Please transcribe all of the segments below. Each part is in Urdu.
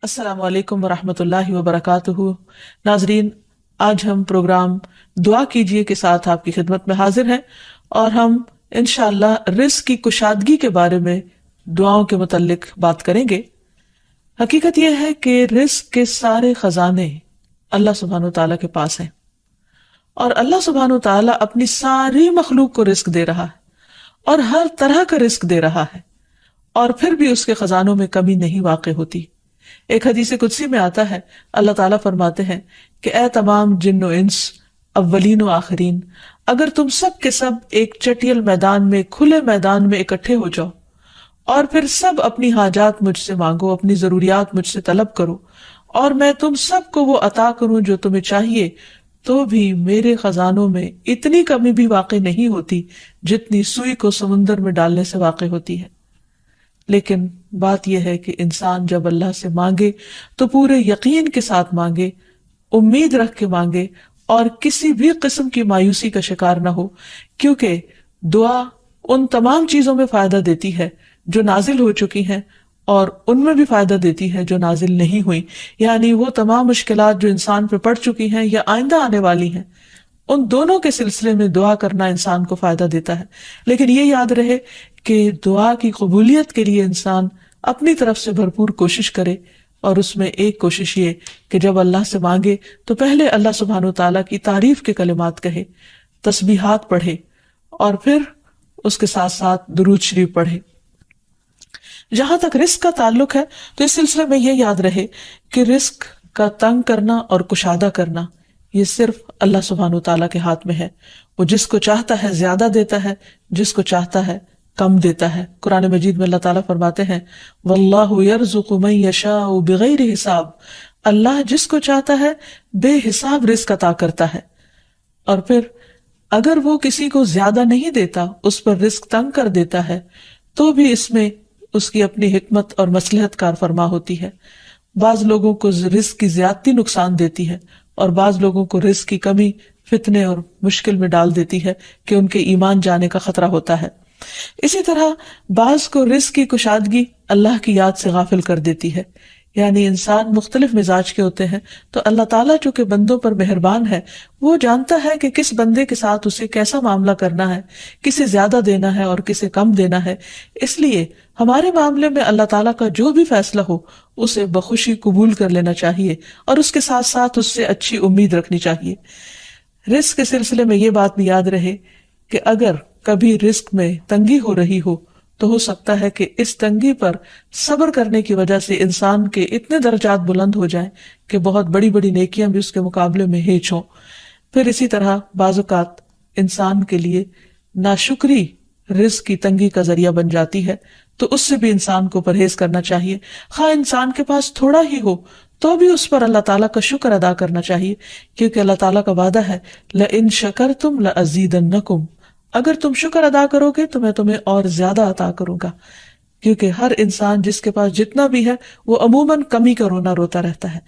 السلام علیکم ورحمۃ اللہ وبرکاتہ۔ ناظرین، آج ہم پروگرام دعا کیجیے کے ساتھ آپ کی خدمت میں حاضر ہیں، اور ہم انشاءاللہ رزق کی کشادگی کے بارے میں دعاؤں کے متعلق بات کریں گے۔ حقیقت یہ ہے کہ رزق کے سارے خزانے اللہ سبحانہ وتعالیٰ کے پاس ہیں، اور اللہ سبحانہ وتعالیٰ اپنی ساری مخلوق کو رزق دے رہا ہے، اور ہر طرح کا رزق دے رہا ہے، اور پھر بھی اس کے خزانوں میں کمی نہیں واقع ہوتی۔ ایک حدیث قدسی میں آتا ہے، اللہ تعالیٰ فرماتے ہیں کہ اے تمام جن و انس، اولین و آخرین، اگر تم سب کے سب ایک چٹیل میدان میں، کھلے میدان میں اکٹھے ہو جاؤ، اور پھر سب اپنی حاجات مجھ سے مانگو، اپنی ضروریات مجھ سے طلب کرو، اور میں تم سب کو وہ عطا کروں جو تمہیں چاہیے، تو بھی میرے خزانوں میں اتنی کمی بھی واقع نہیں ہوتی جتنی سوئی کو سمندر میں ڈالنے سے واقع ہوتی ہے۔ لیکن بات یہ ہے کہ انسان جب اللہ سے مانگے تو پورے یقین کے ساتھ مانگے، امید رکھ کے مانگے، اور کسی بھی قسم کی مایوسی کا شکار نہ ہو، کیونکہ دعا ان تمام چیزوں میں فائدہ دیتی ہے جو نازل ہو چکی ہیں، اور ان میں بھی فائدہ دیتی ہے جو نازل نہیں ہوئی، یعنی وہ تمام مشکلات جو انسان پہ پڑ چکی ہیں یا آئندہ آنے والی ہیں، ان دونوں کے سلسلے میں دعا کرنا انسان کو فائدہ دیتا ہے۔ لیکن یہ یاد رہے کہ دعا کی قبولیت کے لیے انسان اپنی طرف سے بھرپور کوشش کرے، اور اس میں ایک کوشش یہ کہ جب اللہ سے مانگے تو پہلے اللہ سبحانہ وتعالیٰ کی تعریف کے کلمات کہے، تسبیحات پڑھے، اور پھر اس کے ساتھ ساتھ درود شریف پڑھے۔ جہاں تک رزق کا تعلق ہے تو اس سلسلے میں یہ یاد رہے کہ رزق کا تنگ کرنا اور کشادہ کرنا یہ صرف اللہ سبحانہ وتعالیٰ کے ہاتھ میں ہے۔ وہ جس کو چاہتا ہے زیادہ دیتا ہے، جس کو چاہتا ہے کم دیتا ہے۔ قرآن مجید میں اللہ تعالیٰ فرماتے ہیں واللہ یرزق من یشاء بغیر حساب، اللہ جس کو چاہتا ہے بے حساب رزق عطا کرتا ہے، اور پھر اگر وہ کسی کو زیادہ نہیں دیتا، اس پر رزق تنگ کر دیتا ہے، تو بھی اس میں اس کی اپنی حکمت اور مصلحت کار فرما ہوتی ہے۔ بعض لوگوں کو رزق کی زیادتی نقصان دیتی ہے، اور بعض لوگوں کو رزق کی کمی فتنے اور مشکل میں ڈال دیتی ہے کہ ان کے ایمان جانے کا خطرہ ہوتا ہے۔ اسی طرح بعض کو رزق کی کشادگی اللہ کی یاد سے غافل کر دیتی ہے، یعنی انسان مختلف مزاج کے ہوتے ہیں، تو اللہ تعالیٰ جو کہ بندوں پر مہربان ہے، وہ جانتا ہے کہ کس بندے کے ساتھ اسے کیسا معاملہ کرنا ہے، کسے زیادہ دینا ہے اور کسے کم دینا ہے۔ اس لیے ہمارے معاملے میں اللہ تعالیٰ کا جو بھی فیصلہ ہو اسے بخوشی قبول کر لینا چاہیے، اور اس کے ساتھ ساتھ اس سے اچھی امید رکھنی چاہیے۔ رزق کے سلسلے میں یہ بات بھی یاد رہے کہ اگر کبھی رزق میں تنگی ہو رہی ہو تو ہو سکتا ہے کہ اس تنگی پر صبر کرنے کی وجہ سے انسان کے اتنے درجات بلند ہو جائیں کہ بہت بڑی بڑی نیکیاں بھی اس کے مقابلے میں ہیچ ہوں۔ پھر اسی طرح بعض اوقات انسان کے لیے ناشکری رزق کی تنگی کا ذریعہ بن جاتی ہے، تو اس سے بھی انسان کو پرہیز کرنا چاہیے۔ خواہ انسان کے پاس تھوڑا ہی ہو تو بھی اس پر اللہ تعالیٰ کا شکر ادا کرنا چاہیے، کیونکہ اللہ تعالیٰ کا وعدہ ہے لَإِن شَكَرْتُمْ لَأَزِيدَنَّكُمْ، اگر تم شکر ادا کرو گے تو میں تمہیں اور زیادہ عطا کروں گا، کیونکہ ہر انسان جس کے پاس جتنا بھی ہے وہ عموماً کمی کا رونا روتا رہتا ہے۔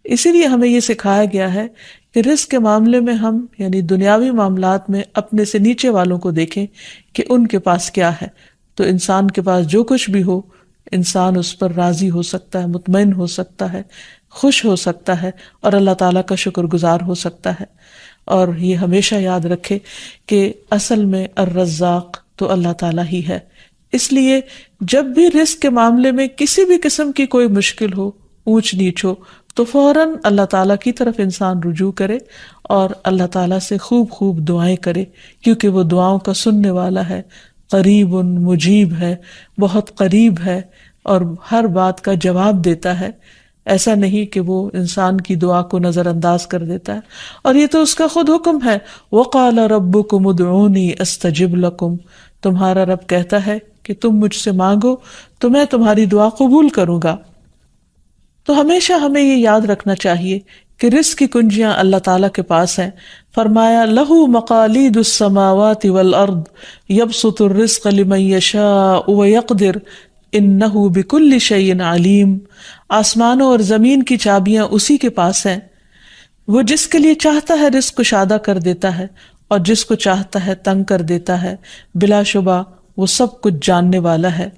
اسی لیے ہمیں یہ سکھایا گیا ہے کہ رزق کے معاملے میں ہم یعنی دنیاوی معاملات میں اپنے سے نیچے والوں کو دیکھیں کہ ان کے پاس کیا ہے، تو انسان کے پاس جو کچھ بھی ہو انسان اس پر راضی ہو سکتا ہے، مطمئن ہو سکتا ہے، خوش ہو سکتا ہے، اور اللہ تعالیٰ کا شکر گزار ہو سکتا ہے۔ اور یہ ہمیشہ یاد رکھے کہ اصل میں الرزاق تو اللہ تعالیٰ ہی ہے۔ اس لیے جب بھی رزق کے معاملے میں کسی بھی قسم کی کوئی مشکل ہو، اونچ نیچ ہو، تو فوراً اللہ تعالیٰ کی طرف انسان رجوع کرے اور اللہ تعالیٰ سے خوب خوب دعائیں کرے، کیونکہ وہ دعاؤں کا سننے والا ہے، قریب مجیب ہے، بہت قریب ہے، اور ہر بات کا جواب دیتا ہے۔ ایسا نہیں کہ وہ انسان کی دعا کو نظر انداز کر دیتا ہے، اور یہ تو اس کا خود حکم ہے، وَقَالَ رَبُّكُمُ ادْعُونِي أَسْتَجِبْ لَكُمْ، تمہارا رب کہتا ہے کہ تم مجھ سے مانگو تو میں تمہاری دعا قبول کروں گا۔ تو ہمیشہ ہمیں یہ یاد رکھنا چاہیے کہ رزق کی کنجیاں اللہ تعالیٰ کے پاس ہیں۔ فرمایا لَهُ مَقَالِيدُ السَّمَاوَاتِ وَالْأَرْضِ يَبْسُطُ الرِّزْقَ لِمَن يَشَاءُ وَيَقْدِرُ إِنَّهُ بِكُلِّ شَيْءٍ عَلِيمٌ، آسمانوں اور زمین کی چابیاں اسی کے پاس ہیں، وہ جس کے لیے چاہتا ہے رزق کشادہ کر دیتا ہے، اور جس کو چاہتا ہے تنگ کر دیتا ہے، بلا شبہ وہ سب کچھ جاننے والا ہے۔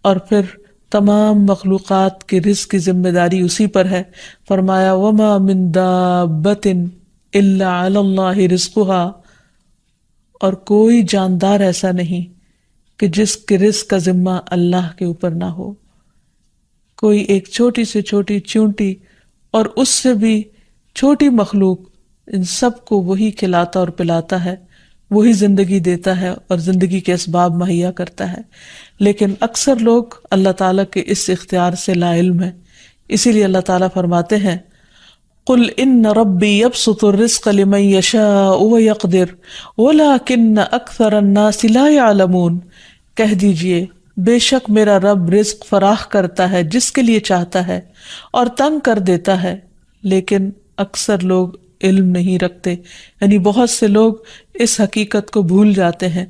اور پھر تمام مخلوقات کے رزق کی ذمہ داری اسی پر ہے. فرمایا وما من دابۃ الا علی اللہ رزقها، اور کوئی جاندار ایسا نہیں کہ جس کے رزق کا ذمہ اللہ کے اوپر نہ ہو. کوئی ایک چھوٹی سے چھوٹی چونٹی اور اس سے بھی چھوٹی مخلوق، ان سب کو وہی کھلاتا اور پلاتا ہے، وہی زندگی دیتا ہے اور زندگی کے اسباب مہیا کرتا ہے. لیکن اکثر لوگ اللہ تعالیٰ کے اس اختیار سے لا علم ہیں. اسی لیے اللہ تعالیٰ فرماتے ہیں قل ان ربی یبسط الرزق لمن یشاء ویقدر ولکن اکثر الناس لا یعلمون. کہہ دیجئے بے شک میرا رب رزق فراخ کرتا ہے جس کے لیے چاہتا ہے اور تنگ کر دیتا ہے، لیکن اکثر لوگ علم نہیں رکھتے. یعنی بہت سے لوگ اس حقیقت کو بھول جاتے ہیں،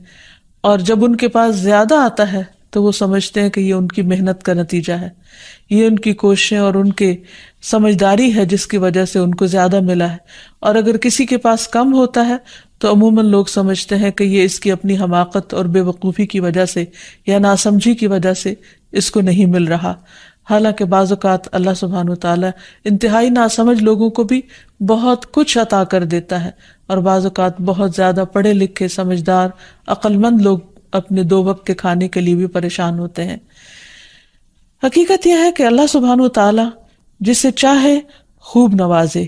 اور جب ان کے پاس زیادہ آتا ہے تو وہ سمجھتے ہیں کہ یہ ان کی محنت کا نتیجہ ہے، یہ ان کی کوششیں اور ان کے سمجھداری ہے جس کی وجہ سے ان کو زیادہ ملا ہے. اور اگر کسی کے پاس کم ہوتا ہے تو عموماً لوگ سمجھتے ہیں کہ یہ اس کی اپنی حماقت اور بے وقوفی کی وجہ سے یا ناسمجھی کی وجہ سے اس کو نہیں مل رہا. حالانکہ بعض اوقات اللہ سبحانہ وتعالی انتہائی ناسمجھ لوگوں کو بھی بہت کچھ عطا کر دیتا ہے، اور بعض اوقات بہت زیادہ پڑھے لکھے سمجھدار عقل مند لوگ اپنے 2 وقت کے کھانے کے لیے بھی پریشان ہوتے ہیں. حقیقت یہ ہے کہ اللہ سبحانہ وتعالی جسے چاہے خوب نوازے،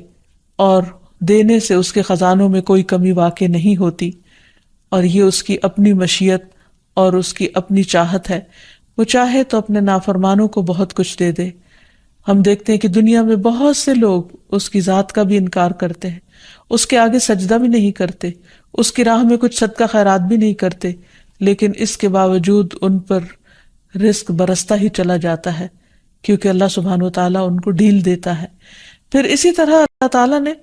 اور دینے سے اس کے خزانوں میں کوئی کمی واقع نہیں ہوتی، اور یہ اس کی اپنی مشیت اور اس کی اپنی چاہت ہے. وہ چاہے تو اپنے نافرمانوں کو بہت کچھ دے دے. ہم دیکھتے ہیں کہ دنیا میں بہت سے لوگ اس کی ذات کا بھی انکار کرتے ہیں، اس کے آگے سجدہ بھی نہیں کرتے، اس کی راہ میں کچھ صدقہ خیرات بھی نہیں کرتے، لیکن اس کے باوجود ان پر رزق برستا ہی چلا جاتا ہے، کیونکہ اللہ سبحانہ وتعالیٰ ان کو ڈھیل دیتا ہے. پھر اسی طرح اللہ تعالیٰ نے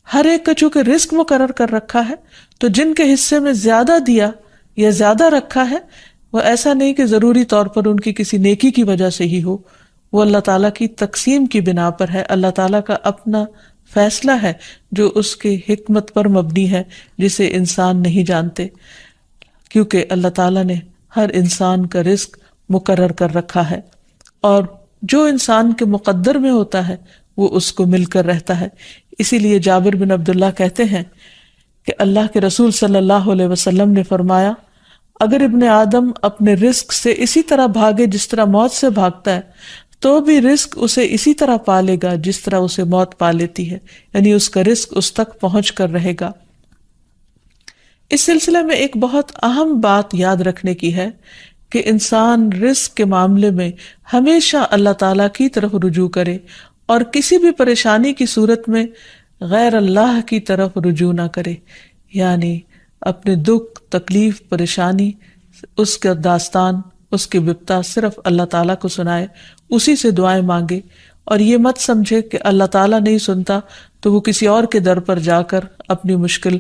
ہر ایک کا چونکہ رزق مقرر کر رکھا ہے، تو جن کے حصے میں زیادہ دیا یا زیادہ رکھا ہے، وہ ایسا نہیں کہ ضروری طور پر ان کی کسی نیکی کی وجہ سے ہی ہو، وہ اللہ تعالیٰ کی تقسیم کی بنا پر ہے. اللہ تعالیٰ کا اپنا فیصلہ ہے جو اس کے حکمت پر مبنی ہے، جسے انسان نہیں جانتے، کیونکہ اللہ تعالیٰ نے ہر انسان کا رزق مقرر کر رکھا ہے، اور جو انسان کے مقدر میں ہوتا ہے وہ اس کو مل کر رہتا ہے. اسی لیے جابر بن عبداللہ کہتے ہیں کہ اللہ کے رسول صلی اللہ علیہ وسلم نے فرمایا اگر ابن آدم اپنے رزق سے اسی طرح بھاگے جس طرح موت سے بھاگتا ہے تو بھی رزق اسے اسی طرح پالے گا جس طرح اسے موت پا لیتی ہے، یعنی اس کا رزق اس تک پہنچ کر رہے گا. اس سلسلے میں ایک بہت اہم بات یاد رکھنے کی ہے کہ انسان رزق کے معاملے میں ہمیشہ اللہ تعالیٰ کی طرف رجوع کرے، اور کسی بھی پریشانی کی صورت میں غیر اللہ کی طرف رجوع نہ کرے. یعنی اپنے دکھ، تکلیف، پریشانی، اس کا داستان، اس کی بپتا صرف اللہ تعالیٰ کو سنائے، اسی سے دعائیں مانگے، اور یہ مت سمجھے کہ اللہ تعالیٰ نہیں سنتا تو وہ کسی اور کے در پر جا کر اپنی مشکل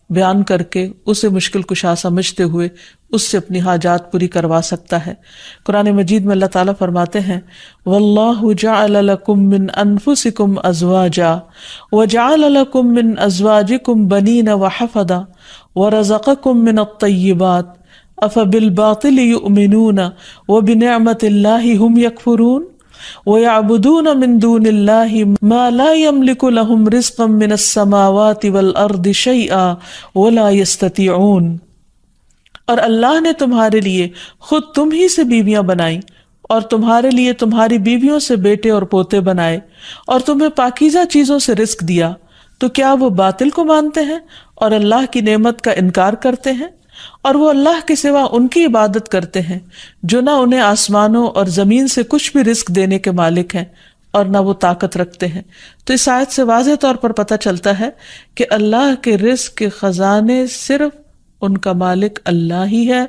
بیان کر کے اسے مشکل کشا سمجھتے ہوئے اس سے اپنی حاجات پوری کروا سکتا ہے. قرآن مجید میں اللہ تعالیٰ فرماتے ہیں وَاللَّهُ جَعَلَ لَكُم مِّنْ أَنفُسِكُمْ أَزْوَاجًا وَجَعَلَ لَكُم مِّنْ أَزْوَاجِكُمْ بَنِينَ وَحَفَدًا وَرَزَقَكُم مِّنَ الطَّيِّبَاتِ أَفَبِالْبَاطِلِ يُؤْمِنُونَ وَبِنِعْمَةِ اللَّهِ هُمْ يَكْفُرُونَ وَيَعْبُدُونَ مِن دُونِ اللَّهِ مَا لَا يَمْلِكُ لَهُمْ رِزْقًا مِّنَ السَّمَاوَاتِ وَالْأَرْضِ شَيْئًا وَلَا يَسْتَطِيعُونَ. اور اللہ نے تمہارے لیے خود تم ہی سے بیویاں بنائیں، اور تمہارے لیے تمہاری بیویوں سے بیٹے اور پوتے بنائے، اور تمہیں پاکیزہ چیزوں سے رزق دیا، تو کیا وہ باطل کو مانتے ہیں اور اللہ کی نعمت کا انکار کرتے ہیں؟ اور وہ اللہ کے سوا ان کی عبادت کرتے ہیں جو نہ انہیں آسمانوں اور زمین سے کچھ بھی رزق دینے کے مالک ہیں اور نہ وہ طاقت رکھتے ہیں. تو اس آیت سے واضح طور پر پتہ چلتا ہے کہ اللہ کے رزق کے خزانے صرف ان کا مالک اللہ ہی ہے،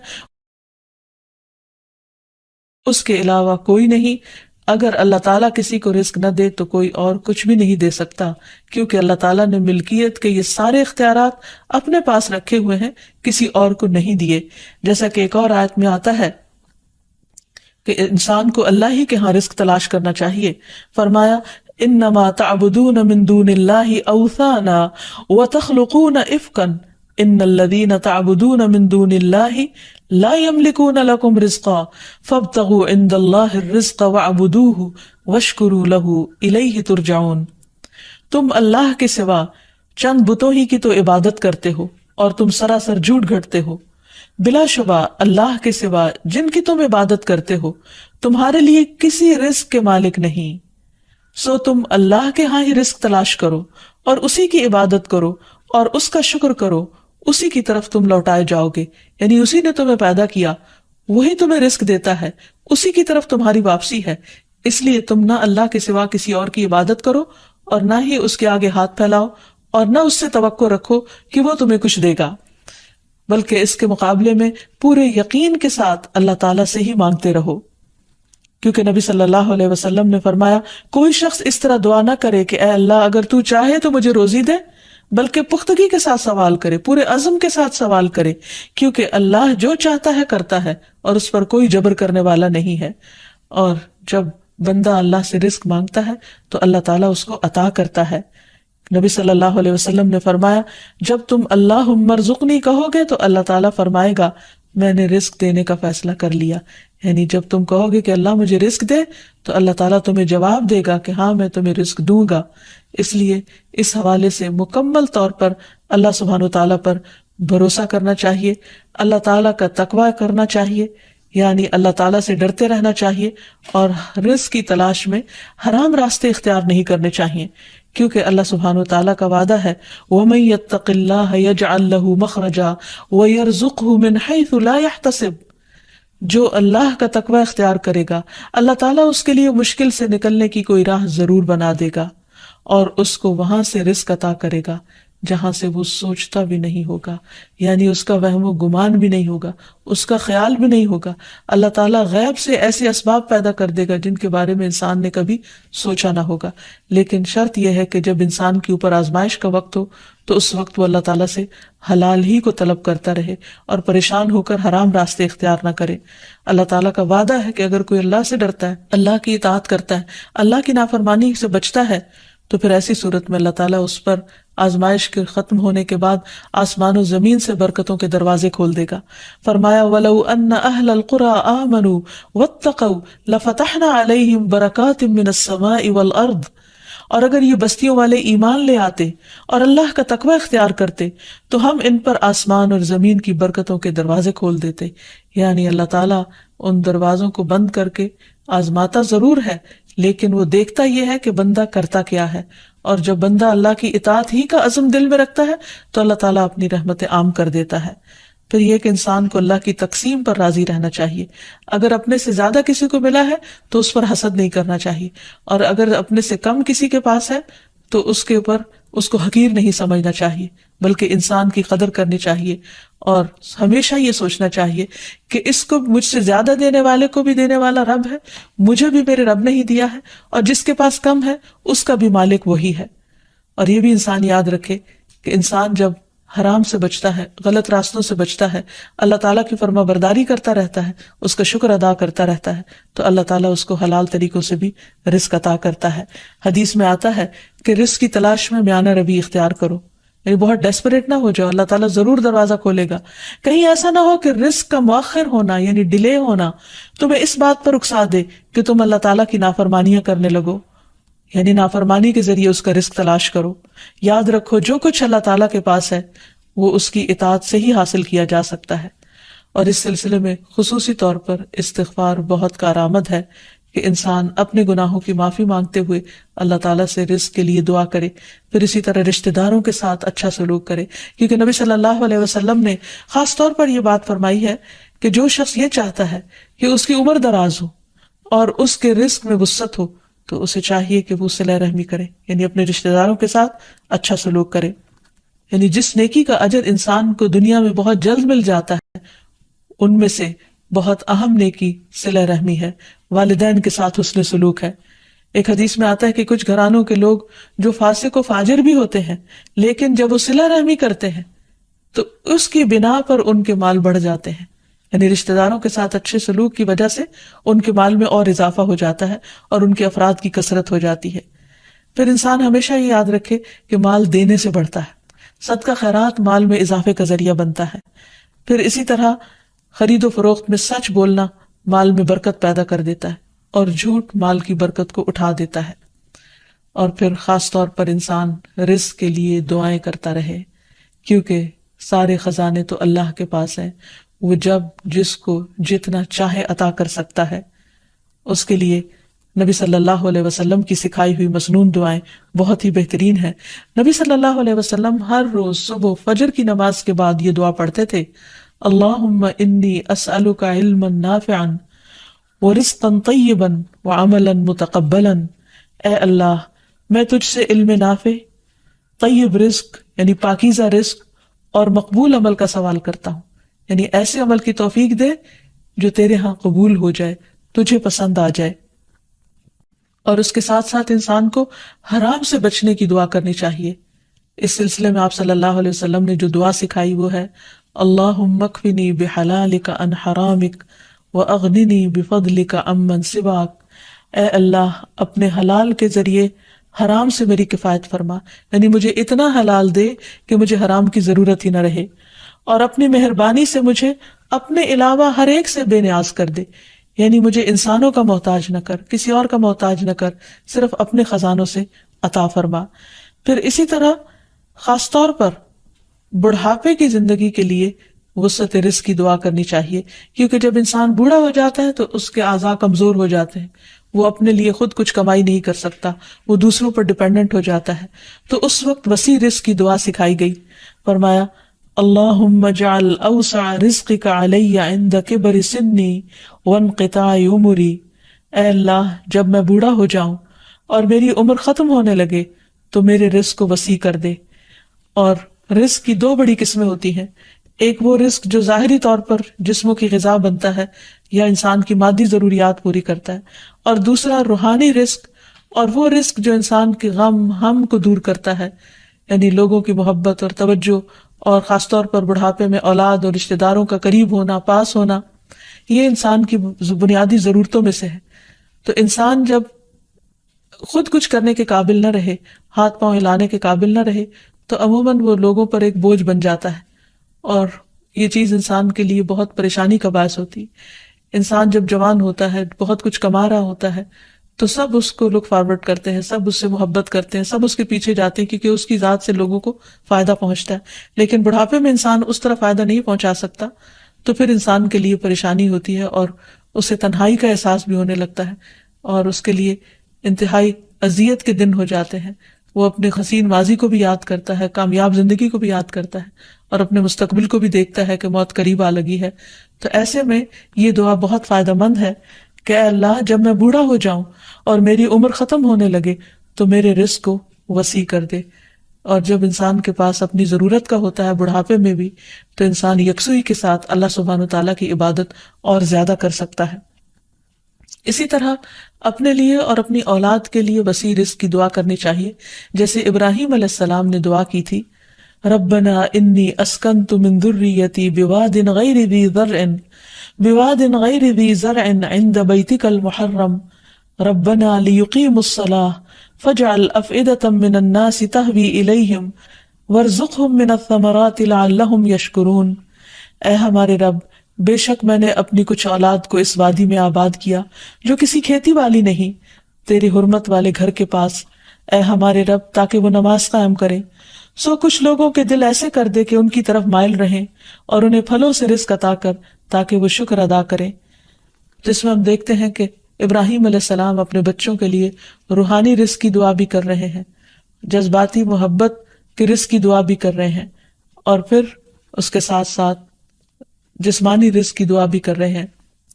اس کے علاوہ کوئی نہیں. اگر اللہ تعالیٰ کسی کو رزق نہ دے تو کوئی اور کچھ بھی نہیں دے سکتا، کیونکہ اللہ تعالیٰ نے ملکیت کے یہ سارے اختیارات اپنے پاس رکھے ہوئے ہیں، کسی اور کو نہیں دیے. جیسا کہ ایک اور آیت میں آتا ہے کہ انسان کو اللہ ہی کے ہاں رزق تلاش کرنا چاہیے. فرمایا انما تعبدون من دون اللہ اوثانا وتخلقون افکا ان الذین تعبدون من دون اللہ لا یملکون لکم رزقا فابتغوا عند اللہ الرزق واعبدوہ واشکروا لہ الیہ ترجعون. تم اللہ کے سوا چند بتوں ہی کی تو عبادت کرتے ہو اور تم سراسر جھوٹ گھڑتے ہو. بلا شبہ اللہ کے سوا جن کی تم عبادت کرتے ہو تمہارے لیے کسی رزق کے مالک نہیں، سو تم اللہ کے ہاں ہی رزق تلاش کرو اور اسی کی عبادت کرو اور اس کا شکر کرو، اسی کی طرف تم لوٹائے جاؤ گے. یعنی اسی نے تمہیں پیدا کیا، وہی تمہیں رزق دیتا ہے، اسی کی طرف تمہاری واپسی ہے. اس لیے تم نہ اللہ کے سوا کسی اور کی عبادت کرو اور نہ ہی اس کے آگے ہاتھ پھیلاؤ اور نہ اس سے توقع رکھو کہ وہ تمہیں کچھ دے گا، بلکہ اس کے مقابلے میں پورے یقین کے ساتھ اللہ تعالیٰ سے ہی مانگتے رہو. کیونکہ نبی صلی اللہ علیہ وسلم نے فرمایا کوئی شخص اس طرح دعا نہ کرے کہ اے اللہ اگر تو چاہے تو مجھے روزی دے، بلکہ پختگی کے ساتھ سوال کرے، پورے عزم کے ساتھ سوال کرے، کیونکہ اللہ جو چاہتا ہے کرتا ہے اور اس پر کوئی جبر کرنے والا نہیں ہے. اور جب بندہ اللہ سے رزق مانگتا ہے تو اللہ تعالیٰ اس کو عطا کرتا ہے. نبی صلی اللہ علیہ وسلم نے فرمایا جب تم اللہم ارزقنی کہو گے تو اللہ تعالیٰ فرمائے گا میں نے رزق دینے کا فیصلہ کر لیا. یعنی جب تم کہو گے کہ اللہ مجھے رزق دے تو اللہ تعالیٰ تمہیں جواب دے گا کہ ہاں میں تمہیں رزق دوں گا. اس لیے اس حوالے سے مکمل طور پر اللہ سبحانہ وتعالیٰ پر بھروسہ کرنا چاہیے، اللہ تعالیٰ کا تقوی کرنا چاہیے، یعنی اللہ تعالیٰ سے ڈرتے رہنا چاہیے اور رزق کی تلاش میں حرام راستے اختیار نہیں کرنے چاہیے، کیونکہ اللہ سبحانہ وتعالیٰ کا وعدہ ہے وَمَن يَتَّقِ اللَّهَ يَجْعَل لَّهُ مَخْرَجًا وَيَرْزُقْهُ مِنْ حَيْثُ لَا يَحْتَسِبُ. جو اللہ کا تقوی اختیار کرے گا اللہ تعالیٰ اس کے لیے مشکل سے نکلنے کی کوئی راہ ضرور بنا دے گا اور اس کو وہاں سے رزق عطا کرے گا جہاں سے وہ سوچتا بھی نہیں ہوگا، یعنی اس کا وہم و گمان بھی نہیں ہوگا، اس کا خیال بھی نہیں ہوگا. اللہ تعالیٰ غیب سے ایسے اسباب پیدا کر دے گا جن کے بارے میں انسان نے کبھی سوچا نہ ہوگا. لیکن شرط یہ ہے کہ جب انسان کے اوپر آزمائش کا وقت ہو تو اس وقت وہ اللہ تعالیٰ سے حلال ہی کو طلب کرتا رہے اور پریشان ہو کر حرام راستے اختیار نہ کرے. اللہ تعالیٰ کا وعدہ ہے کہ اگر کوئی اللہ سے ڈرتا ہے، اللہ کی اطاعت کرتا ہے، اللہ کی نافرمانی سے بچتا ہے تو پھر ایسی صورت میں اللہ تعالیٰ اس پر آزمائش کے ختم ہونے کے بعد آسمان و زمین سے برکتوں کے دروازے کھول دے گا. فرمایا وَلَوْ أَنَّ أَهْلَ الْقُرَىٰ آمَنُوا وَاتَّقَوْا لَفَتَحْنَا عَلَيْهِمْ بَرَكَاتٍ مِّنَ السَّمَاءِ وَالْأَرْضِ. اور اگر یہ بستیوں والے ایمان لے آتے اور اللہ کا تقوی اختیار کرتے تو ہم ان پر آسمان اور زمین کی برکتوں کے دروازے کھول دیتے. یعنی اللہ تعالیٰ ان دروازوں کو بند کر کے آزماتا ضرور ہے لیکن وہ دیکھتا یہ ہے کہ بندہ کرتا کیا ہے، اور جب بندہ اللہ کی اطاعت ہی کا عزم دل میں رکھتا ہے تو اللہ تعالیٰ اپنی رحمت عام کر دیتا ہے. پھر یہ کہ انسان کو اللہ کی تقسیم پر راضی رہنا چاہیے. اگر اپنے سے زیادہ کسی کو ملا ہے تو اس پر حسد نہیں کرنا چاہیے، اور اگر اپنے سے کم کسی کے پاس ہے تو اس کے اوپر اس کو حقیر نہیں سمجھنا چاہیے، بلکہ انسان کی قدر کرنی چاہیے اور ہمیشہ یہ سوچنا چاہیے کہ اس کو مجھ سے زیادہ دینے والے کو بھی دینے والا رب ہے، مجھے بھی میرے رب نے ہی دیا ہے، اور جس کے پاس کم ہے اس کا بھی مالک وہی ہے. اور یہ بھی انسان یاد رکھے کہ انسان جب حرام سے بچتا ہے، غلط راستوں سے بچتا ہے، اللہ تعالیٰ کی فرما برداری کرتا رہتا ہے، اس کا شکر ادا کرتا رہتا ہے، تو اللہ تعالیٰ اس کو حلال طریقوں سے بھی رزق عطا کرتا ہے. حدیث میں آتا ہے کہ رزق کی تلاش میں میانہ روی اختیار کرو، یعنی بہت ڈیسپریٹ نہ ہو جاؤ، اللہ تعالیٰ ضرور دروازہ کھولے گا. کہیں ایسا نہ ہو کہ رزق کا مؤخر ہونا یعنی ڈیلے ہونا تمہیں اس بات پر اکسا دے کہ تم اللہ تعالیٰ کی نافرمانیاں کرنے لگو، یعنی نافرمانی کے ذریعے اس کا رزق تلاش کرو. یاد رکھو جو کچھ اللہ تعالیٰ کے پاس ہے وہ اس کی اطاعت سے ہی حاصل کیا جا سکتا ہے. اور اس سلسلے میں خصوصی طور پر استغفار بہت کارآمد ہے کہ انسان اپنے گناہوں کی معافی مانگتے ہوئے اللہ تعالیٰ سے رزق کے لیے دعا کرے. پھر اسی طرح رشتہ داروں کے ساتھ اچھا سلوک کرے، کیونکہ نبی صلی اللہ علیہ وسلم نے خاص طور پر یہ بات فرمائی ہے کہ جو شخص یہ چاہتا ہے کہ اس کی عمر دراز ہو اور اس کے رزق میں وسعت ہو تو اسے چاہیے کہ وہ صلہ رحمی کرے، یعنی اپنے رشتہ داروں کے ساتھ اچھا سلوک کرے. یعنی جس نیکی کا اجر انسان کو دنیا میں بہت جلد مل جاتا ہے ان میں سے بہت اہم نیکی صلہ رحمی ہے، والدین کے ساتھ حسن سلوک ہے. ایک حدیث میں آتا ہے کہ کچھ گھرانوں کے لوگ جو فاسق و فاجر بھی ہوتے ہیں لیکن جب وہ صلہ رحمی کرتے ہیں تو اس کی بنا پر ان کے مال بڑھ جاتے ہیں، یعنی رشتہ داروں کے ساتھ اچھے سلوک کی وجہ سے ان کے مال میں اور اضافہ ہو جاتا ہے اور ان کے افراد کی کثرت ہو جاتی ہے. پھر انسان ہمیشہ یہ یاد رکھے کہ مال دینے سے بڑھتا ہے، صدقہ خیرات مال میں اضافے کا ذریعہ بنتا ہے. پھر اسی طرح خرید و فروخت میں سچ بولنا مال میں برکت پیدا کر دیتا ہے اور جھوٹ مال کی برکت کو اٹھا دیتا ہے. اور پھر خاص طور پر انسان رزق کے لیے دعائیں کرتا رہے، کیونکہ سارے خزانے تو اللہ کے پاس ہیں. وہ جب جس کو جتنا چاہے عطا کر سکتا ہے. اس کے لیے نبی صلی اللہ علیہ وسلم کی سکھائی ہوئی مسنون دعائیں بہت ہی بہترین ہیں. نبی صلی اللہ علیہ وسلم ہر روز صبح فجر کی نماز کے بعد یہ دعا پڑھتے تھے: اللہم انی اسألک علما نافعا ورزقا طیبا وعملا متقبلا. اے اللہ، میں تجھ سے علم نافع، طیب رزق یعنی پاکیزہ رزق اور مقبول عمل کا سوال کرتا ہوں. یعنی ایسے عمل کی توفیق دے جو تیرے ہاں قبول ہو جائے، تجھے پسند آ جائے. اور اس کے ساتھ ساتھ انسان کو حرام سے بچنے کی دعا کرنی چاہیے. اس سلسلے میں آپ صلی اللہ علیہ وسلم نے جو دعا سکھائی وہ ہے: اللہم اکفنی بحلالک عن حرامک واغننی بفضلک عمن سواک. اے اللہ، اپنے حلال کے ذریعے حرام سے میری کفایت فرما، یعنی مجھے اتنا حلال دے کہ مجھے حرام کی ضرورت ہی نہ رہے، اور اپنی مہربانی سے مجھے اپنے علاوہ ہر ایک سے بے نیاز کر دے. یعنی مجھے انسانوں کا محتاج نہ کر، کسی اور کا محتاج نہ کر، صرف اپنے خزانوں سے عطا فرما. پھر اسی طرح خاص طور پر بڑھاپے کی زندگی کے لیے وسعت رزق کی دعا کرنی چاہیے، کیونکہ جب انسان بوڑھا ہو جاتا ہے تو اس کے اعضاء کمزور ہو جاتے ہیں، وہ اپنے لیے خود کچھ کمائی نہیں کر سکتا، وہ دوسروں پر ڈیپینڈنٹ ہو جاتا ہے. تو اس وقت وسیع رزق کی دعا سکھائی گئی. فرمایا: اللہم اجعل اوسع رزقک علی عند کبر سنی وانقطاع عمری. اے اللہ، جب میں بوڑھا ہو جاؤں اور میری عمر ختم ہونے لگے تو میرے رزق کو وسیع کر دے. اور رزق کی دو بڑی قسمیں ہوتی ہیں: ایک وہ رزق جو ظاہری طور پر جسموں کی غذا بنتا ہے یا انسان کی مادی ضروریات پوری کرتا ہے، اور دوسرا روحانی رزق، اور وہ رزق جو انسان کے غم ہم کو دور کرتا ہے، یعنی لوگوں کی محبت اور توجہ، اور خاص طور پر بڑھاپے میں اولاد اور رشتہ داروں کا قریب ہونا، پاس ہونا، یہ انسان کی بنیادی ضرورتوں میں سے ہے. تو انسان جب خود کچھ کرنے کے قابل نہ رہے، ہاتھ پاؤں ہلانے کے قابل نہ رہے، تو عموماً وہ لوگوں پر ایک بوجھ بن جاتا ہے، اور یہ چیز انسان کے لیے بہت پریشانی کا باعث ہوتی ہے. انسان جب جوان ہوتا ہے، بہت کچھ کما رہا ہوتا ہے، تو سب اس کو لک فارورڈ کرتے ہیں، سب اس سے محبت کرتے ہیں، سب اس کے پیچھے جاتے ہیں، کیونکہ اس کی ذات سے لوگوں کو فائدہ پہنچتا ہے. لیکن بڑھاپے میں انسان اس طرح فائدہ نہیں پہنچا سکتا، تو پھر انسان کے لیے پریشانی ہوتی ہے، اور اسے تنہائی کا احساس بھی ہونے لگتا ہے، اور اس کے لیے انتہائی اذیت کے دن ہو جاتے ہیں. وہ اپنے حسین ماضی کو بھی یاد کرتا ہے، کامیاب زندگی کو بھی یاد کرتا ہے، اور اپنے مستقبل کو بھی دیکھتا ہے کہ موت قریب آ لگی ہے. تو ایسے میں یہ دعا بہت فائدہ مند ہے کہ اے اللہ، جب میں بوڑھا ہو جاؤں اور میری عمر ختم ہونے لگے تو میرے رزق کو وسیع کر دے. اور جب انسان کے پاس اپنی ضرورت کا ہوتا ہے بڑھاپے میں بھی، تو انسان یکسوئی کے ساتھ اللہ سبحانہ وتعالیٰ کی عبادت اور زیادہ کر سکتا ہے. اسی طرح اپنے لیے اور اپنی اولاد کے لیے وسیع رزق کی دعا کرنی چاہیے، جیسے ابراہیم علیہ السلام نے دعا کی تھی: ربنا انی اسکنت من ذریتی بواد غیر ذی زرع عند بیتک المحرم ربنا لیقیموا الصلاة فاجعل افئدة من الناس تہوی الیہم وارزقہم من الثمرات لعلہم یشکرون. اے ہمارے رب، بے شک میں نے اپنی کچھ اولاد کو اس وادی میں آباد کیا جو کسی کھیتی والی نہیں، تیری حرمت والے گھر کے پاس، اے ہمارے رب، تاکہ وہ نماز قائم کریں. سو کچھ لوگوں کے دل ایسے کر دے کہ ان کی طرف مائل رہیں، اور انہیں پھلوں سے رزق عطا کر تاکہ وہ شکر ادا کریں. جس میں ہم دیکھتے ہیں کہ ابراہیم علیہ السلام اپنے بچوں کے لیے روحانی رزق کی دعا بھی کر رہے ہیں، جذباتی محبت کی رزق کی دعا بھی کر رہے ہیں، اور پھر اس کے ساتھ ساتھ جسمانی رزق کی دعا بھی کر رہے ہیں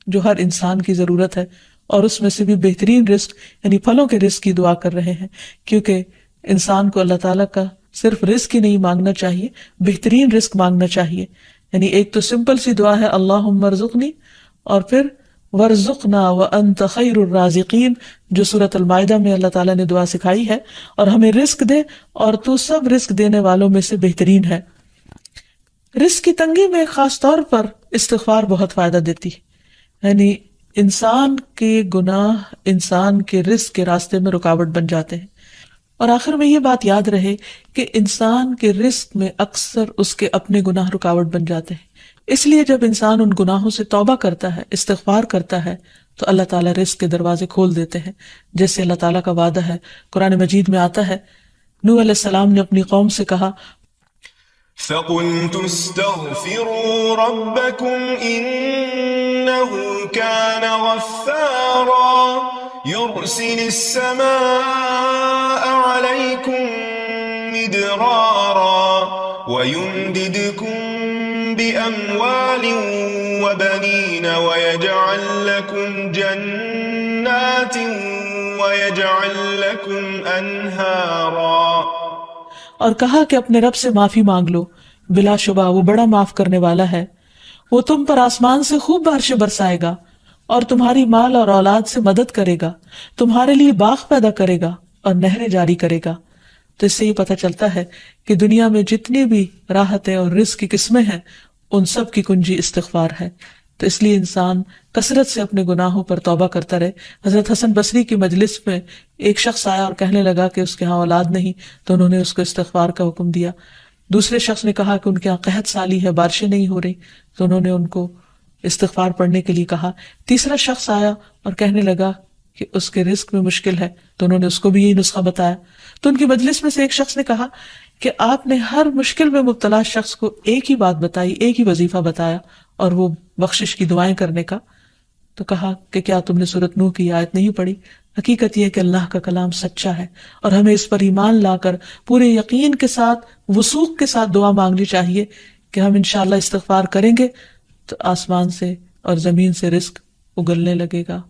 جو ہر انسان کی ضرورت ہے، اور اس میں سے بھی بہترین رزق یعنی پھلوں کے رزق کی دعا کر رہے ہیں. کیونکہ انسان کو اللہ تعالیٰ کا صرف رزق ہی نہیں مانگنا چاہیے، بہترین رزق مانگنا چاہیے. یعنی ایک تو سمپل سی دعا ہے اللہم ارزقنی، اور پھر ورزقنا وانت خیر الرازقین، جو سورۃ المائدہ میں اللہ تعالیٰ نے دعا سکھائی ہے، اور ہمیں رزق دے اور تو سب رزق دینے والوں میں سے بہترین ہے. رزق کی تنگی میں خاص طور پر استغفار بہت فائدہ دیتی ہے. یعنی انسان کے گناہ انسان کے رزق کے راستے میں رکاوٹ بن جاتے ہیں. اور آخر میں یہ بات یاد رہے کہ انسان کے رزق میں اکثر اس کے اپنے گناہ رکاوٹ بن جاتے ہیں، اس لیے جب انسان ان گناہوں سے توبہ کرتا ہے، استغفار کرتا ہے، تو اللہ تعالیٰ رزق کے دروازے کھول دیتے ہیں، جیسے اللہ تعالیٰ کا وعدہ ہے۔ قرآن مجید میں آتا ہے، نوح علیہ السلام نے اپنی قوم سے کہا، فَقُلْتُ اسْتَغْفِرُوا رَبَّكُمْ إِنَّهُ كَانَ غَفَّارًا يُرْسِلِ السَّمَاءَ عَلَيْكُمْ مِدْرَارًا وَيُمْدِدْكُمْ بِأَمْوَالٍ وَبَنِينَ وَيَجْعَلْ لَكُمْ جَنَّاتٍ وَيَجْعَلْ لَكُمْ أَنْهَارًا۔ اور کہا کہ اپنے رب سے معافی مانگ لو، بلا شبہ وہ بڑا معاف کرنے والا ہے، وہ تم پر آسمان سے خوب بارشیں برسائے گا اور تمہاری مال اور اولاد سے مدد کرے گا، تمہارے لیے باغ پیدا کرے گا اور نہریں جاری کرے گا۔ تو اس سے یہ پتہ چلتا ہے کہ دنیا میں جتنی بھی راحتیں اور رزق کی قسمیں ہیں، ان سب کی کنجی استغفار ہے۔ تو اس لیے انسان کثرت سے اپنے گناہوں پر توبہ کرتا رہے۔ حضرت حسن بصری کی مجلس میں ایک شخص آیا اور کہنے لگا کہ اس کے ہاں اولاد نہیں، تو انہوں نے اس کو استغفار کا حکم دیا۔ دوسرے شخص نے کہا کہ ان کے ہاں قحط سالی ہے، بارشیں نہیں ہو رہی، تو انہوں نے ان کو استغفار پڑھنے کے لیے کہا۔ تیسرا شخص آیا اور کہنے لگا کہ اس کے رزق میں مشکل ہے، تو انہوں نے اس کو بھی یہی نسخہ بتایا۔ تو ان کی مجلس میں سے ایک شخص نے کہا کہ آپ نے ہر مشکل میں مبتلا شخص کو ایک ہی بات بتائی، ایک ہی وظیفہ بتایا، اور وہ بخشش کی دعائیں کرنے کا۔ تو کہا کہ کیا تم نے سورۃ نوح کی آیت نہیں پڑھی؟ حقیقت یہ ہے کہ اللہ کا کلام سچا ہے اور ہمیں اس پر ایمان لا کر پورے یقین کے ساتھ، وثوق کے ساتھ دعا مانگنی چاہیے کہ ہم انشاءاللہ استغفار کریں گے تو آسمان سے اور زمین سے رزق اگلنے لگے گا۔